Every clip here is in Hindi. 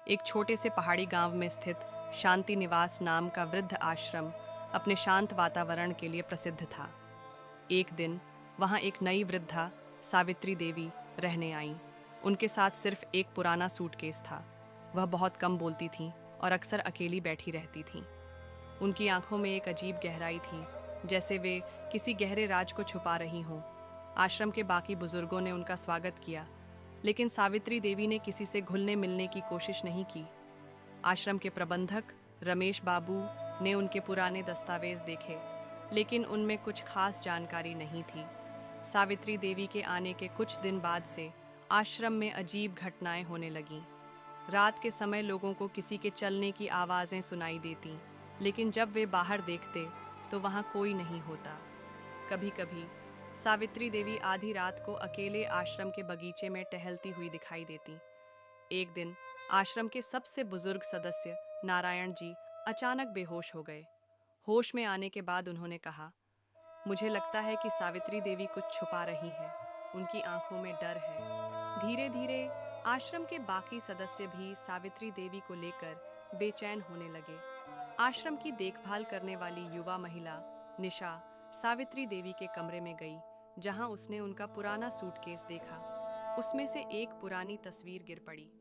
एक छोटे से पहाड़ी गांव में स्थित शांति निवास नाम का वृद्ध आश्रम अपने शांत वातावरण के लिए प्रसिद्ध था। एक दिन वहां एक नई वृद्धा सावित्री देवी रहने आईं। उनके साथ सिर्फ एक पुराना सूटकेस था। वह बहुत कम बोलती थीं और अक्सर अकेली बैठी रहती थीं। उनकी आंखों में एक अजीब गहराई थी, जैसे वे किसी गहरे राज को छुपा रही हों। आश्रम के बाकी बुजुर्गों ने उनका स्वागत किया, लेकिन सावित्री देवी ने किसी से घुलने मिलने की कोशिश नहीं की। आश्रम के प्रबंधक रमेश बाबू ने उनके पुराने दस्तावेज देखे, लेकिन उनमें कुछ खास जानकारी नहीं थी। सावित्री देवी के आने के कुछ दिन बाद से आश्रम में अजीब घटनाएं होने लगीं। रात के समय लोगों को किसी के चलने की आवाज़ें सुनाई देतीं, लेकिन जब वे बाहर देखते तो वहाँ कोई नहीं होता। कभी-कभी सावित्री देवी आधी रात को अकेले आश्रम के बगीचे में टहलती हुई दिखाई देती। एक दिन आश्रम के सबसे बुजुर्ग सदस्य नारायण जी अचानक बेहोश हो गए। होश में आने के बाद उन्होंने कहा, मुझे लगता है कि सावित्री देवी कुछ छुपा रही है। उनकी आंखों में डर है। धीरे धीरे आश्रम के बाकी सदस्य भी सावित्री देवी को लेकर बेचैन होने लगे। आश्रम की देखभाल करने वाली युवा महिला निशा सावित्री देवी के कमरे में गई, जहां उसने उनका पुराना सूटकेस देखा। उसमें से एक पुरानी तस्वीर गिर पड़ी।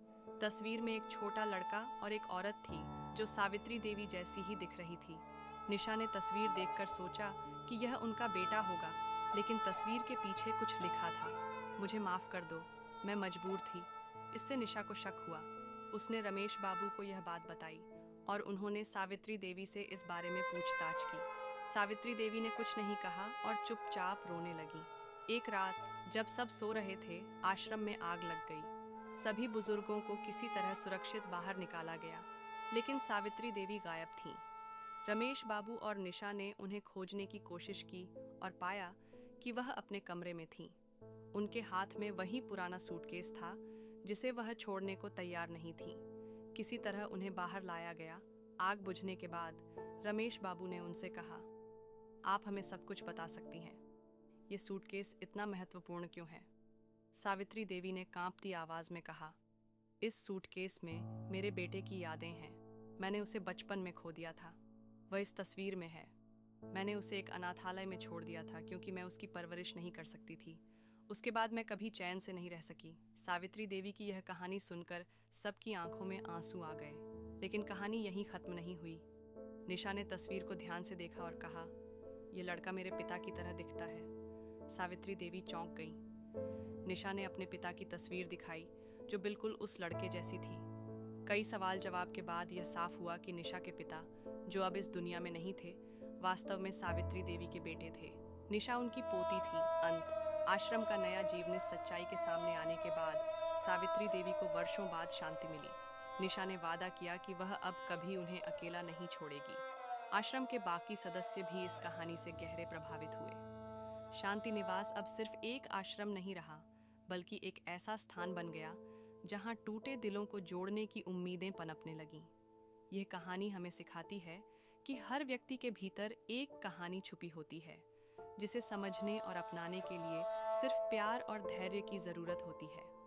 तस्वीर में एक छोटा लड़का और एक औरत थी जो सावित्री देवी जैसी ही दिख रही थी। निशा ने तस्वीर देखकर सोचा कि यह उनका बेटा होगा, लेकिन तस्वीर के पीछे कुछ लिखा था, मुझे माफ कर दो, मैं मजबूर थी। इससे निशा को शक हुआ। उसने रमेश बाबू को यह बात बताई और उन्होंने सावित्री देवी से इस बारे में पूछताछ की। सावित्री देवी ने कुछ नहीं कहा और चुपचाप रोने लगी। एक रात जब सब सो रहे थे, आश्रम में आग लग गई। सभी बुजुर्गों को किसी तरह सुरक्षित बाहर निकाला गया, लेकिन सावित्री देवी गायब थीं। रमेश बाबू और निशा ने उन्हें खोजने की कोशिश की और पाया कि वह अपने कमरे में थीं। उनके हाथ में वही पुराना सूटकेस था जिसे वह छोड़ने को तैयार नहीं थीं। किसी तरह उन्हें बाहर लाया गया। आग बुझने के बाद रमेश बाबू ने उनसे कहा, आप हमें सब कुछ बता सकती हैं। ये सूटकेस इतना महत्वपूर्ण क्यों है? सावित्री देवी ने कांपती आवाज में कहा, इस सूटकेस में मेरे बेटे की यादें हैं। मैंने उसे बचपन में खो दिया था। वह इस तस्वीर में है। मैंने उसे एक अनाथालय में छोड़ दिया था क्योंकि मैं उसकी परवरिश नहीं कर सकती थी। उसके बाद मैं कभी चैन से नहीं रह सकी। सावित्री देवी की यह कहानी सुनकर सबकी आंखों में आंसू आ गए, लेकिन कहानी यहीं खत्म नहीं हुई। निशा ने तस्वीर को ध्यान से देखा और कहा, यह लड़का मेरे पिता की तरह दिखता है। सावित्री देवी चौंक गई। निशा ने अपने पिता की तस्वीर दिखाई, जो बिल्कुल उस लड़के जैसी थी। कई सवाल जवाब के बाद यह साफ हुआ कि निशा के पिता, जो अब इस दुनिया में नहीं थे, वास्तव में सावित्री देवी के बेटे थे। निशा उनकी पोती थी। अंत आश्रम का नया जीवन इस सच्चाई के सामने आने के बाद सावित्री देवी को वर्षों बाद शांति मिली। निशा ने वादा किया कि वह अब कभी उन्हें अकेला नहीं छोड़ेगी। आश्रम के बाकी सदस्य भी इस कहानी से गहरे प्रभावित हुए। शांति निवास अब सिर्फ एक आश्रम नहीं रहा, बल्कि एक ऐसा स्थान बन गया जहां टूटे दिलों को जोड़ने की उम्मीदें पनपने लगीं। यह कहानी हमें सिखाती है कि हर व्यक्ति के भीतर एक कहानी छुपी होती है, जिसे समझने और अपनाने के लिए सिर्फ प्यार और धैर्य की जरूरत होती है।